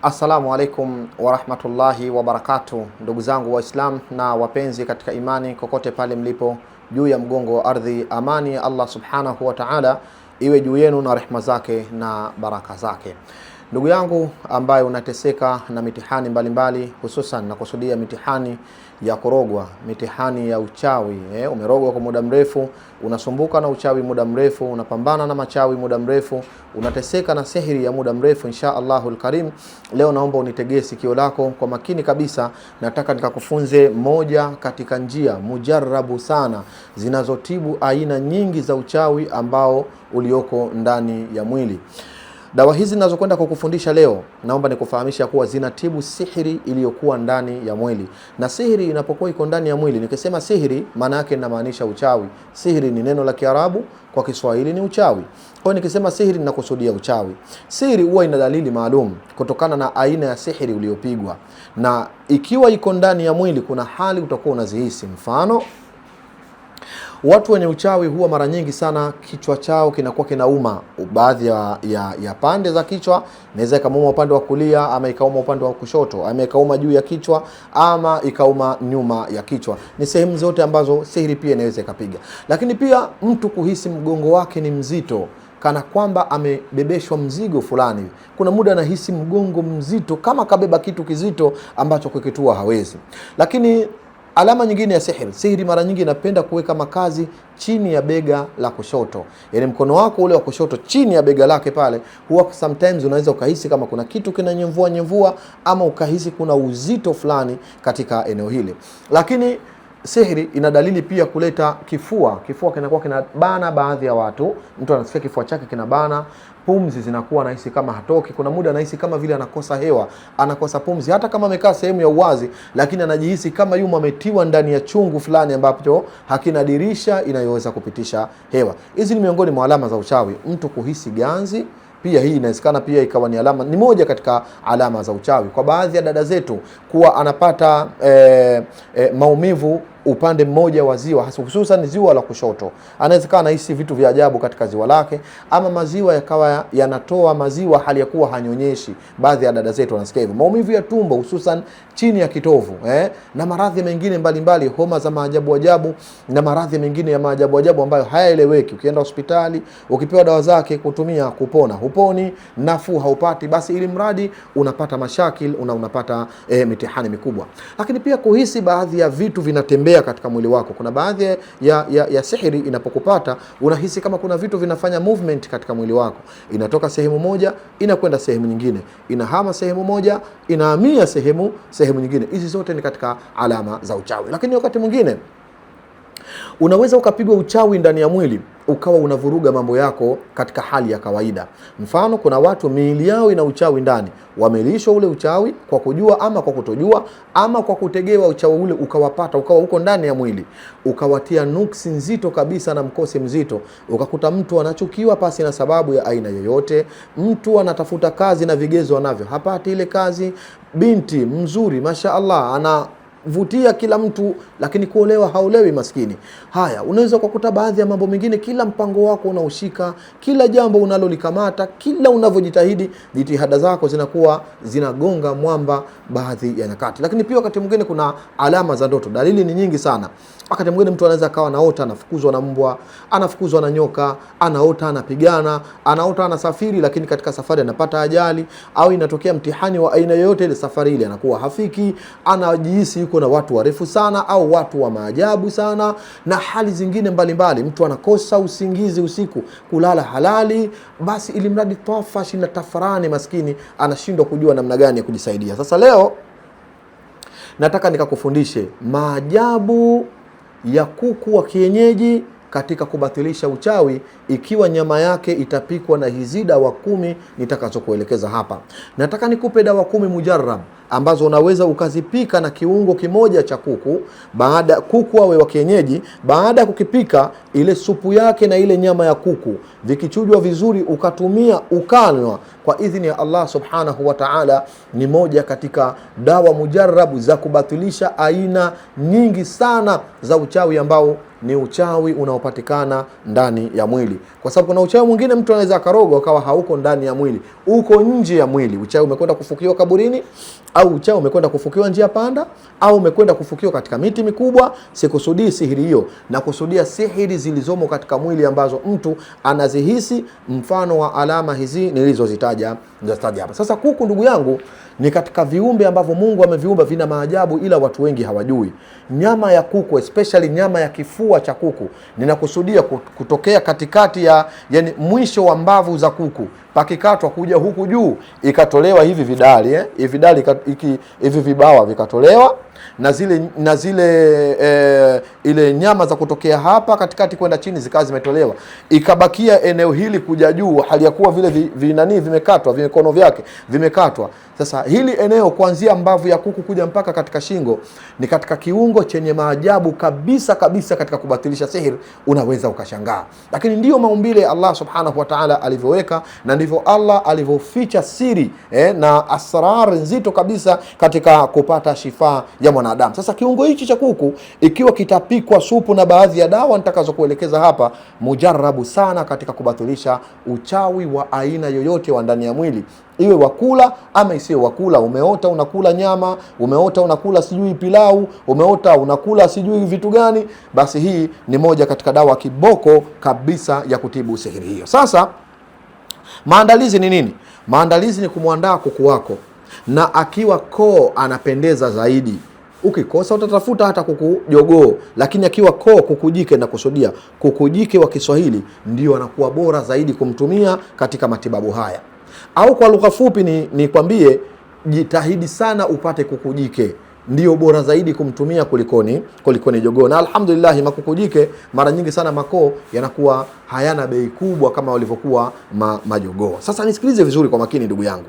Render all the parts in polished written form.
Assalamu alaikum warahmatullahi wabarakatuh, ndugu zangu Waislamu na wapenzi katika imani kokote pale mlipo juu ya mgongo wa ardhi. Amani ya Allah subhanahu wa ta'ala iwe juu yenu na rehma zake na baraka zake. Ndugu yangu ambaye unateseka na mitihani mbalimbali, hususan na kusudia mitihani ya kurogwa, mitihani ya uchawi. Umerogwa kwa muda mrefu, unasumbuka na uchawi muda mrefu, unapambana na machawi muda mrefu, unateseka na sihiri ya muda mrefu. Insha Allahul Karim, leo naomba unitegee sikio lako kwa makini kabisa. Nataka nikakufunze moja katika njia mujarrabu sana zinazotibu aina nyingi za uchawi ambao ulioko ndani ya mwili. Dawa hizi ninazokwenda kukufundisha leo, naomba nikufahamisha kuwa zinatibu sihiri iliyokuwa ndani ya mwili. Na sihiri inapokuwa iko ndani ya mwili, nikisema sihiri maana yake ninamaanisha uchawi. Sihiri ni neno la Kiarabu, kwa Kiswahili ni uchawi. Kwa nikisema sihiri ninakusudia uchawi. Sihiri huwa ina dalili maalum kutokana na aina ya sihiri uliyopigwa. Na ikiwa iko ndani ya mwili, kuna hali utakuwa unazihisi. Mfano, watu wenye uchawi huwa mara nyingi sana kichwa chao kinakuwa kinauma. Baadhi ya pande za kichwa, inaweza ikauma upande wa kulia, ama ikauma upande wa kushoto, ama ikauma juu ya kichwa, ama ikauma nyuma ya kichwa. Ni sehemu zote ambazo sihiri pia inaweza ikapiga. Lakini pia mtu kuhisi mgongo wake ni mzito, kana kwamba amebebeshwa mzigo fulani. Kuna muda anahisi mgongo mzito kama kabeba kitu kizito ambacho kukitua hawezi. Lakini alama nyingine ya sihiri mara nyingi inapenda kuweka makazi chini ya bega la kushoto. Yaani mkono wako ule wa kushoto chini ya bega lake pale, huwa sometimes unaweza ukahisi kama kuna kitu kinanyemvua, ama ukahisi kuna uzito fulani katika eneo hili. Lakini sihiri ina dalili pia kuleta kifua. Kifua kinakuwa kinabana baadhi ya watu. Mtu anasikia kifua chake kinabana, pumzi zinakuwa anahisi kama hatoki. Kuna muda anahisi kama vile anakosa hewa, anakosa pumzi, hata kama amekaa sehemu ya uwazi, lakini anajihisi kama yumo ametiwa ndani ya chungu fulani ambapo hakina dirisha inayoweza kupitisha hewa. Hizi ni miongoni mwa alama za uchawi. Mtu kuhisi ganzi pia, hii inawezekana pia ikawa ni alama, ni moja katika alama za uchawi. Kwa baadhi ya dada zetu kuwa anapata maumivu upande mmoja wa ziwa, hususan ziwa la kushoto. Anawezekana anahisi vitu vya ajabu katika ziwa lake, ama maziwa yakawa yanatoa maziwa hali ya kuwa hanyonyeshi. Baadhi ya dada zetu wanasikia hivyo. Maumivu ya tumbo hususan chini ya kitovu, na maradhi mengine mbalimbali, homa za maajabu ajabu na maradhi mengine ya maajabu ajabu ambayo hayaeleweki. Ukienda hospitali, ukipewa dawa zake kutumia kupona, huponi, nafuu haupati, basi ili mradi unapata mashakil, unapata mitihani mikubwa. Lakini pia kuhisi baadhi ya vitu vinatembea katika mwili wako. Kuna baadhi ya sihiri inapokupata, unahisi kama kuna vitu vinafanya movement katika mwili wako. Inatoka sehemu moja inakwenda sehemu nyingine, inahama sehemu moja inahamia sehemu nyingine. Hizi zote ni katika alama za uchawi. Lakini wakati mwingine unaweza ukapigwa uchawi ndani ya mwili, ukawa unavuruga mambo yako katika hali ya kawaida. Mfano, kuna watu miili yao ina uchawi ndani, wamelishwa ule uchawi kwa kujua ama kwa kutojua, ama kwa kutegewa uchawi ule ukawapata, ukawa uko ndani ya mwili, ukawatia nuksi nzito kabisa na mkosi mzito. Ukakuta mtu anachukiwa pasi na sababu ya aina yoyote. Mtu anatafuta kazi na vigezo anavyo, hapati ile kazi. Binti mzuri mashaallah, anavutia kila mtu, lakini kuolewa haolewi maskini. Haya, unaweza kukuta baadhi ya mambo mengine, kila mpango wako unaushika, kila jambo unalolikamata, kila unavyojitahidi, jitihada zako zinakuwa zinagonga mwamba baadhi ya nyakati. Lakini pia wakati mwingine kuna alama za ndoto. Dalili ni nyingi sana. Wakati mwingine mtu anaweza akawa anaota anafukuzwa na mbwa, anafukuzwa na nyoka, anaota anapigana, anaota anasafiri, lakini katika safari anapata ajali, au inatokea mtihani wa aina yoyote ile, safari ile anakuwa hafiki, anajihisi yuko na watu warefu sana au watu wa maajabu sana, na hali zingine mbalimbali. Mtu anakosa usingizi usiku, kulala halali, basi ili mradi tafashi na tafarani, maskini anashindwa kujua namna gani ya kujisaidia. Sasa leo nataka nikakufundishe maajabu ya kuku wa kienyeji katika kubatilisha uchawi, ikiwa nyama yake itapikwa na hizi dawa 10 nitakazokuelekeza hapa. Nataka nikupe dawa 10 mujarrab, ambazo unaweza ukazipika na kiungo kimoja cha kuku, kuku awe wa kienyeji. Baada ya kukipika, ile supu yake na ile nyama ya kuku vikichujwa vizuri, ukatumia ukanywa kwa idhini ya Allah subhanahu wa ta'ala, ni moja katika dawa mujarabu za kubatilisha aina nyingi sana za uchawi ambao ni uchawi unaopatikana ndani ya mwili. Kwa sababu kuna uchawi mwingine mtu anaweza akaroga akawa hauko ndani ya mwili, uko nje ya mwili. Uchawi umekwenda kufukiwa kaburini, au uchawi umekwenda kufukiwa njia panda, au umekwenda kufukiwa katika miti mikubwa. Sikusudii sihiri hiyo, na kusudia sihiri zilizomo katika mwili ambazo mtu anazihisi, mfano wa alama hizi nilizozitaja hapa. Sasa kuku, ndugu yangu, ni katika viumbe ambavyo Mungu ameviumba, vina maajabu, ila watu wengi hawajui. Nyama ya kuku, especially nyama ya kifua cha kuku, ninakusudia kutokea katikati ya, yani mwisho wa mbavu za kuku, pakikatwa kuja huku juu, ikatolewa hivi vidali hivi vibawa vikatolewa, na zile ile nyama za kutokea hapa katikati kwenda chini zikawa zimetolewa, ikabakia eneo hili kuja juu, hali ya kuwa vile vinani vimekatwa, vimikono vyake vimekatwa. Sasa hili eneo kuanzia mbavu ya kuku kuja mpaka katika shingo ni katika kiungo chenye maajabu kabisa kabisa katika kubatilisha sihir. Unaweza ukashangaa, lakini ndiyo maumbile Allah subhanahu wa ta'ala alivyoweka, na ndivyo Allah alivyoficha siri na asrar nzito kabisa katika kupata shifa ya mwanadamu. Sasa kiungo hichi cha kuku, ikiwa kitapikwa supu na baadhi ya dawa nitakazokuelekeza hapa, mujarabu sana katika kubatilisha uchawi wa aina yoyote wa ndani ya mwili, iwe wakula ama isiwe wakula. Umeota unakula nyama, umeota unakula sijui pilau, umeota unakula sijui vitu gani, basi hii ni moja katika dawa kiboko kabisa ya kutibu sihiri hiyo. Sasa maandalizi ni nini? Maandalizi ni kumwandaa kuku wako, na akiwa koo anapendeza zaidi. Ukikosa utatafuta hata kuku jogoo, lakini akiwa koo, kuku jike, na kusudia kuku jike wa Kiswahili, ndio anakuwa bora zaidi kumtumia katika matibabu haya. Au kwa lugha fupi ni kwambie, jitahidi sana upate kuku jike, ndio bora zaidi kumtumia kulikoni jogoo. Na alhamdulillah, makuku jike mara nyingi sana makoo yanakuwa hayana bei kubwa kama walivyokuwa majogoo. Sasa nisikilize vizuri kwa makini, ndugu yangu.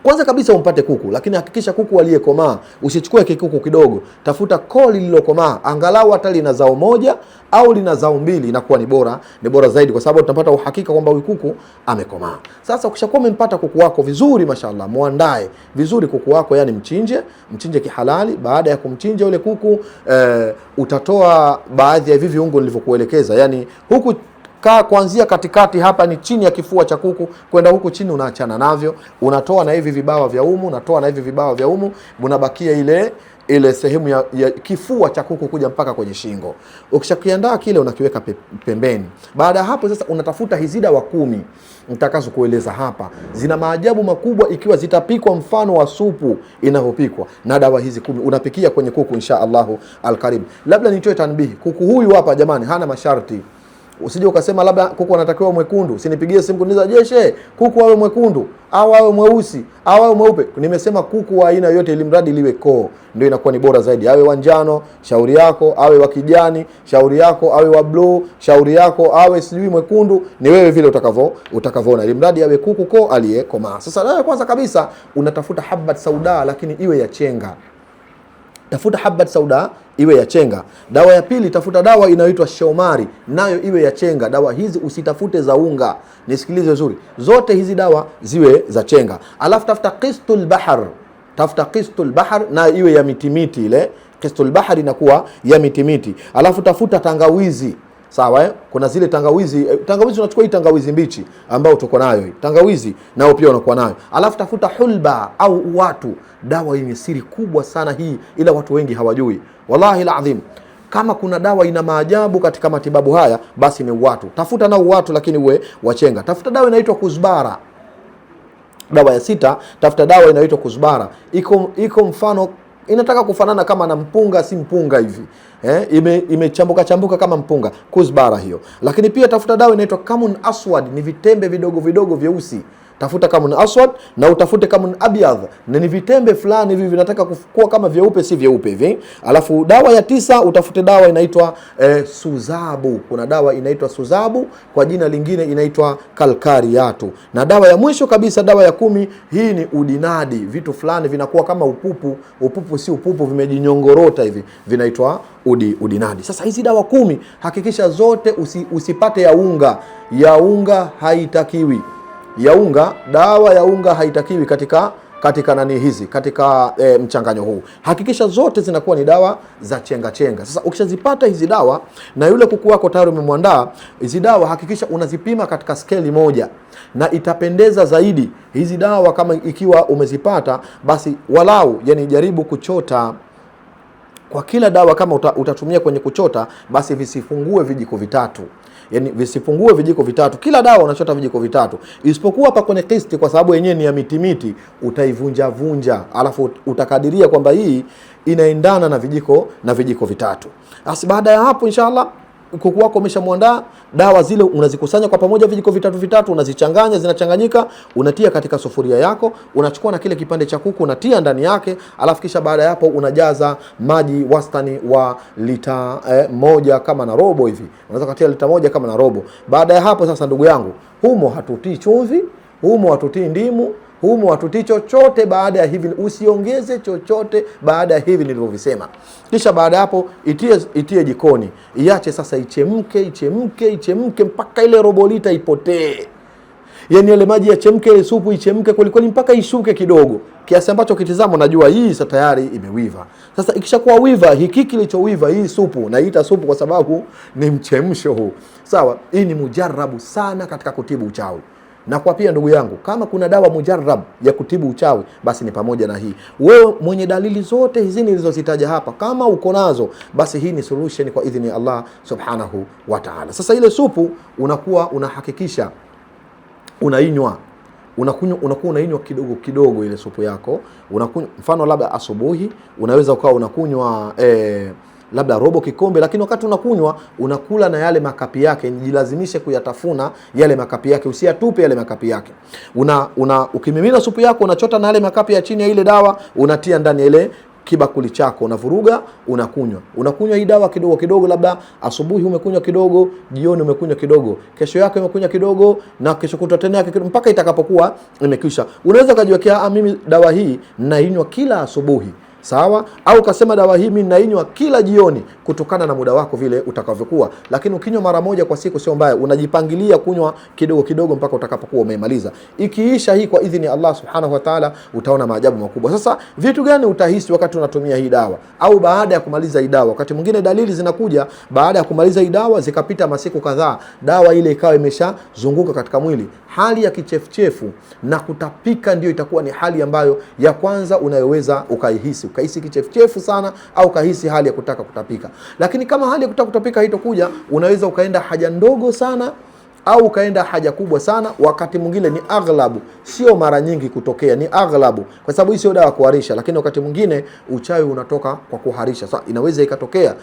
Kwanza kabisa umpate kuku, lakini hakikisha kuku aliyekomaa. Usichukue kikuku kidogo, tafuta koo lililokomaa, angalau hata lina zao moja au lina zao mbili, inakuwa ni bora zaidi, kwa sababu tunapata uhakika kwamba huyu kuku amekomaa. Sasa ukishakuwa umempata kuku wako vizuri, mashallah, muandae vizuri kuku wako, yani mchinje kihalali. Baada ya kumchinja yule kuku, utatoa baadhi ya hivi viungo nilivyokuelekeza, yani huku kuanzia katikati hapa ni chini ya kifua cha kuku kwenda huku chini, unaachana navyo, unatoa na hivi vibawa vya umu, unabakia ile sehemu ya kifua cha kuku kuja mpaka kwenye shingo. Ukishakiandaa kile, unakiweka pembeni. Baada ya hapo sasa, unatafuta hizi dawa 10 nitakazo kueleza hapa. Zina maajabu makubwa ikiwa zitapikwa mfano wa supu inavyopikwa, na dawa hizi 10 unapikia kwenye kuku insha Allahu alkarim. Labda nitoe tanbihi, kuku huyu hapa jamani hana masharti. Usije ukasema labda kuku anatakiwa mwekundu. Usinipigie simu kuniuliza, "Jeshe, kuku awe mwekundu au awe mweusi au awe mweupe?" Nimesema kuku wa aina yote, ili mradi liwe koo, ndio inakuwa ni bora zaidi. Awe wa njano, shauri yako; awe wa kijani, shauri yako; awe wa blue, shauri yako; awe sijui mwekundu, ni wewe vile utakavyoona, ili mradi awe kuku koo aliyekomaa. Sasa dawa kwanza kabisa unatafuta habat sauda, lakini iwe ya chenga. Tafuta habat sauda iwe ya chenga. Dawa ya pili, tafuta dawa inayoitwa shomari, nayo iwe ya chenga. Dawa hizi usitafute za unga, nisikilize vizuri, zote hizi dawa ziwe za chenga. Alafu tafuta qistul bahar, na iwe ya mitimiti. Ile qistul bahar inakuwa ya mitimiti. Alafu tafuta tangawizi. Sawa, kuna zile tangawizi unachukua hii tangawizi mbichi ambao tuko nayo, hii tangawizi nao pia unakuwa nayo. Alafu tafuta hulba au watu, dawa yenye siri kubwa sana hii, ila watu wengi hawajui. Wallahi alazim, kama kuna dawa ina maajabu katika matibabu haya, basi ni watu. Tafuta nao watu, lakini uwe wachenga. Tafuta dawa inaitwa kuzbara. Dawa ya 6, tafuta dawa inaitwa kuzbara. Iko mfano, inataka kufanana kama na mpunga, si mpunga hivi. Imechambuka kama mpunga, kuzbara hiyo. Lakini pia tafuta dawa inaitwa kamun aswad, ni vitembe vidogo vyeusi. tafuta kamun aswad na utafute kamun abyadh, na ni vitembe fulani hivi vinataka kukua kama vyeupe si vyeupe hivi. Alafu dawa ya 9 utafute dawa inaitwa suzabu. Kuna dawa inaitwa suzabu, kwa jina lingine inaitwa kalkariyatu. Na dawa ya mwisho kabisa, dawa ya 10, hii ni udinadi. Vitu fulani vinakuwa kama upupu si upupu, vimejinyongorota hivi, vinaitwa udinadi. Sasa hizi dawa 10 hakikisha zote usipate ya unga. Ya unga haitakiwi. Dawa ya unga haitakiwi katika nani hizi, katika mchanganyo huu. Hakikisha zote zinakuwa ni dawa za chenga. Sasa ukishazipata hizi dawa na yule kuku wako tayari umemwandaa, hizi dawa hakikisha unazipima katika skeli moja, na itapendeza zaidi hizi dawa kama ikiwa umezipata, basi walau yani jaribu kuchota kwa kila dawa. Kama utatumia kwenye kuchota, basi visifungue vijiko vitatu. Yani visifungue vijiko vitatu. Kila dawa unachota vijiko vitatu. Isipokuwa hapa kwenye kisti, kwa sababu yenyewe ni ya miti, utaivunja. Alafu utakadiria kwamba hii inaendana na vijiko vitatu. Basi baada ya hapo inshallah kuku wako umeshamwandaa, dawa zile unazikusanya kwa pamoja vijiko vitatu, unazichanganya, zinachanganyika, unatia katika sufuria yako, unachukua na kile kipande cha kuku unatia ndani yake, alafu kisha baada ya hapo unajaza maji wastani wa lita 1 kama na robo hivi. Unaweza kutia lita 1 kama na robo. Baada ya hapo sasa, ndugu yangu, humo hatutii chumvi, humo hatutii ndimu, humo hatutii chochote. Baada ya hivi usiongeze chochote baada ya hivi nilivyovisema. Kisha baada ya hapo itie jikoni, iache sasa ichemke mpaka ile robo lita ipotee. Yani ile maji yachemke, ile supu ichemke kweli mpaka ishuke kidogo, kiasi ambacho kitizamo najua hii sasa tayari imewiva. Sasa ikishakuwa wiva, hiki kilichowiva, hii supu naita supu kwa sababu ni mchemsho huu. Sawa, hii ni mujarabu sana katika kutibu uchawi. Na kwa pia ndugu yangu, kama kuna dawa mujarrab ya kutibu uchawi, basi ni pamoja na hii. Wewe mwenye dalili zote hizi nilizozitaja hapa, kama uko nazo, basi hii ni solution kwa idhini ya Allah subhanahu wa ta'ala. Sasa ile supu unakuwa unahakikisha unainywa, unakuwa unainywa kidogo ile supu yako. Unakunywa mfano labda asubuhi, unaweza ukawa unakunywa labda robo kikombe, lakini wakati unakunywa unakula na yale makapi yake. Jilazimishe kuyatafuna yale makapi yake, usiyatupe yale makapi yake. Ukimimina supu yako unachota na yale makapi ya chini ya ile dawa, unatia ndani ile kibakuli chako, unavuruga, unakunywa hii dawa kidogo. Labda asubuhi umekunywa kidogo, jioni umekunywa kidogo, kesho yake umekunywa kidogo, na kesho kutwa tena yake, mpaka itakapokuwa imekwisha. Unaweza kujiwekea mimi dawa hii nainywa kila asubuhi, sawa, au kasema dawa hii mimi nainywa kila jioni, kutokana na muda wako vile utakavyokuwa. Lakini ukinywa mara moja kwa siku sio mbaya, unajipangilia kunywa kidogo mpaka utakapokuwa umemaliza. Ikiisha hii kwa idhini ya Allah subhanahu wa ta'ala, utaona maajabu makubwa. Sasa vitu gani utahisi wakati unatumia hii dawa au baada ya kumaliza hii dawa? Wakati mwingine dalili zinakuja baada ya kumaliza hii dawa, zikapita masiku kadhaa, dawa ile ikawa imeshazunguka katika mwili. Hali ya kichefuchefu na kutapika ndio itakuwa ni hali ambayo ya kwanza unayoweza ukahisi kichefuchefu sana, au kahisi hali ya kutaka kutapika. Lakini kama hali ya kutaka kutapika haitokuja, unaweza ukaenda haja ndogo sana au ukaenda haja kubwa sana. Wakati mwingine ni aghlabu, sio mara nyingi kutokea, ni aghlabu, kwa sababu hii sio dawa kuharisha. Lakini wakati mwingine uchawi unatoka kwa kuharisha. Sasa inaweza ikatokea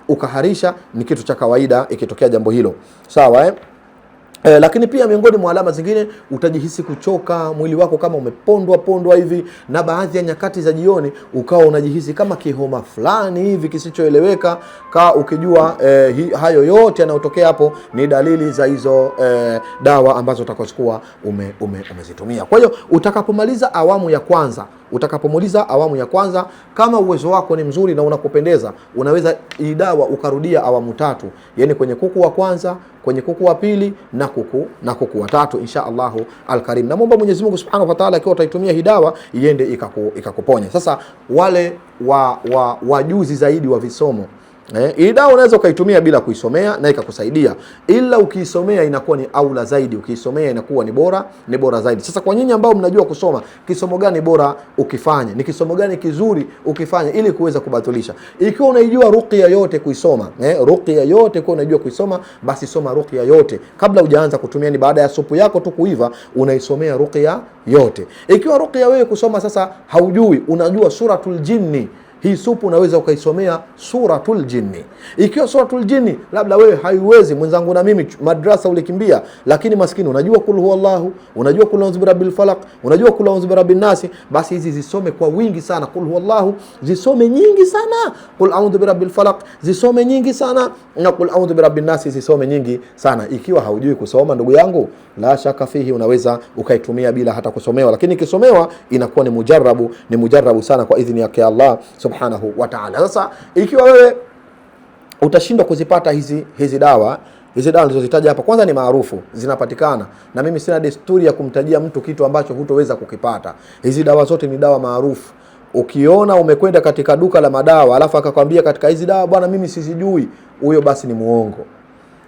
ukaharisha, ni kitu cha kawaida ikitokea jambo hilo, sawa lakini pia miongoni mwa alama zingine, utajihisi kuchoka, mwili wako kama umepondwa hivi, na baadhi ya nyakati za jioni ukawa unajihisi kama kihoma fulani hivi kisichoeleweka. Ukijua hayo yote yanayotokea hapo ni dalili za hizo dawa ambazo utakochukua umezitumia. Kwa hiyo utakapomaliza awamu ya kwanza, kama uwezo wako ni mzuri na unakupendeza, unaweza hii dawa ukarudia awamu 3, yani kwenye kuku wa kwanza, kwenye kuku wa pili na kuku wa tatu, insha Allahu alkarim. Na muomba Mwenyezi Mungu Subhanahu wa Ta'ala akiwa utaitumia hii dawa iende ikakuponya. Sasa wale wajuzi zaidi wa visomo, hii dawa unaweza ukaitumia bila kuisomea na ikakusaidia, ila ukiisomea inakuwa ni aula zaidi. Ukiisomea inakuwa ni bora zaidi. Sasa kwa nyinyi ambao mnajua kusoma, kisomo gani bora ukifanya, ni kisomo gani kizuri ukifanya ili kuweza kubatilisha? Ikiwa unaijua ruqya yote kuisoma, ruqya yote kwa unajua kuisoma, basi soma ruqya yote kabla hujaanza kutumia. Ni baada ya supu yako tu kuiva, unaisomea ruqya yote. Ikiwa ruqya wewe kusoma sasa haujui, unajua suratul jinni hii supu unaweza ukaisomea suratul jinni. Ikiwa suratul jinni labda wewe haiwezi, mwenzangu na mimi madrasa ulikimbia, lakini maskini unajua kul huwallahu, unajua kul a'udhu birabbil falaq, unajua kul a'udhu birabbin nas, basi hizi zisome kwa wingi sana. Kul huwallahu zisome nyingi sana, kul a'udhu birabbil falaq zisome nyingi sana, na kul a'udhu birabbin nas zisome nyingi sana. Ikiwa haujui kusoma, ndugu yangu, la shaka fihi, unaweza ukaitumia bila hata kusomewa, lakini ikisomewa inakuwa ni mujarabu sana kwa idhini yake Allah subhanahu wa ta'ala. Sasa ikiwa wewe utashindwa kuzipata hizi dawa nilizozitaja hapa, kwanza ni maarufu, zinapatikana, na mimi sina desturi ya kumtajia mtu kitu ambacho hutoweza kukipata. Hizi dawa zote ni dawa maarufu. Ukiona umekwenda katika duka la madawa alafu akakwambia katika hizi dawa bwana mimi sizijui, huyo basi ni muongo,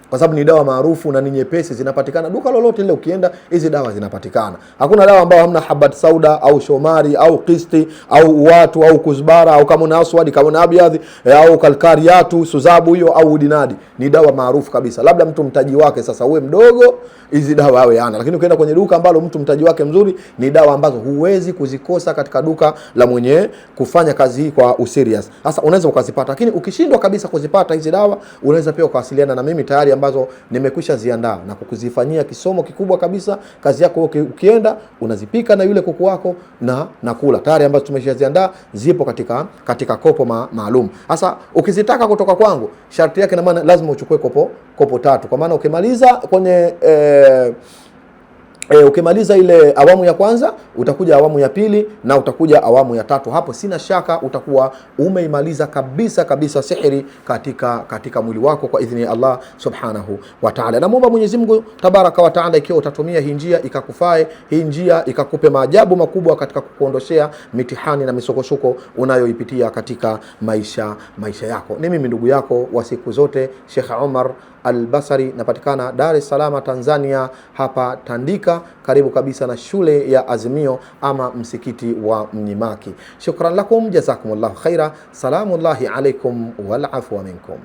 kwa sababu ni dawa maarufu na ni nyepesi, zinapatikana duka lolote lile ukienda, hizi dawa zinapatikana. Hakuna dawa ambayo hamna habat sauda au shomari au qisti au watu au kuzbara au kama na aswadi kama na abyadhi au kalkariatu suzabu hiyo au udinadi. Ni dawa maarufu kabisa. Labda mtu mtaji wake sasa uwe mdogo, hizi dawa awe ana, lakini ukienda kwenye duka ambalo mtu mtaji wake mzuri, ni dawa ambazo huwezi kuzikosa katika duka la mwenye kufanya kazi hii kwa userious. Sasa unaweza ukazipata, lakini ukishindwa kabisa kuzipata hizi dawa, unaweza pia ukawasiliana na mimi tayari ambazo nimekwisha ziandaa na kukuzifanyia kisomo kikubwa kabisa. Kazi yako ukienda unazipika na yule kuku wako na kula tayari, ambazo tumeshaziandaa, zipo katika kopo maalum. Sasa ukizitaka kutoka kwangu, sharti yake na maana lazima uchukue kopo 3, kwa maana ukimaliza kwenye ukimaliza ile awamu ya kwanza, utakuja awamu ya pili na utakuja awamu ya tatu. Hapo sina shaka utakuwa umeimaliza kabisa sihiri katika mwili wako kwa idhini ya Allah subhanahu wa ta'ala. Na muomba Mwenyezi Mungu tabaraka wa ta'ala, ikiwa utatumia hii njia ikakufae, hii njia ikakupe maajabu makubwa katika kukuondoshea mitihani na misokosoko unayoipitia katika maisha yako. Ni mimi ndugu yako wa siku zote, Sheikh Omar Al-Basri, napatikana Dar es Salaam Tanzania, hapa Tandika, karibu kabisa na shule ya Azimio ama msikiti wa Mnyimaki. Shukran lakum, jazakumullahu khaira. Salamullahi alaikum wal afwa minkum.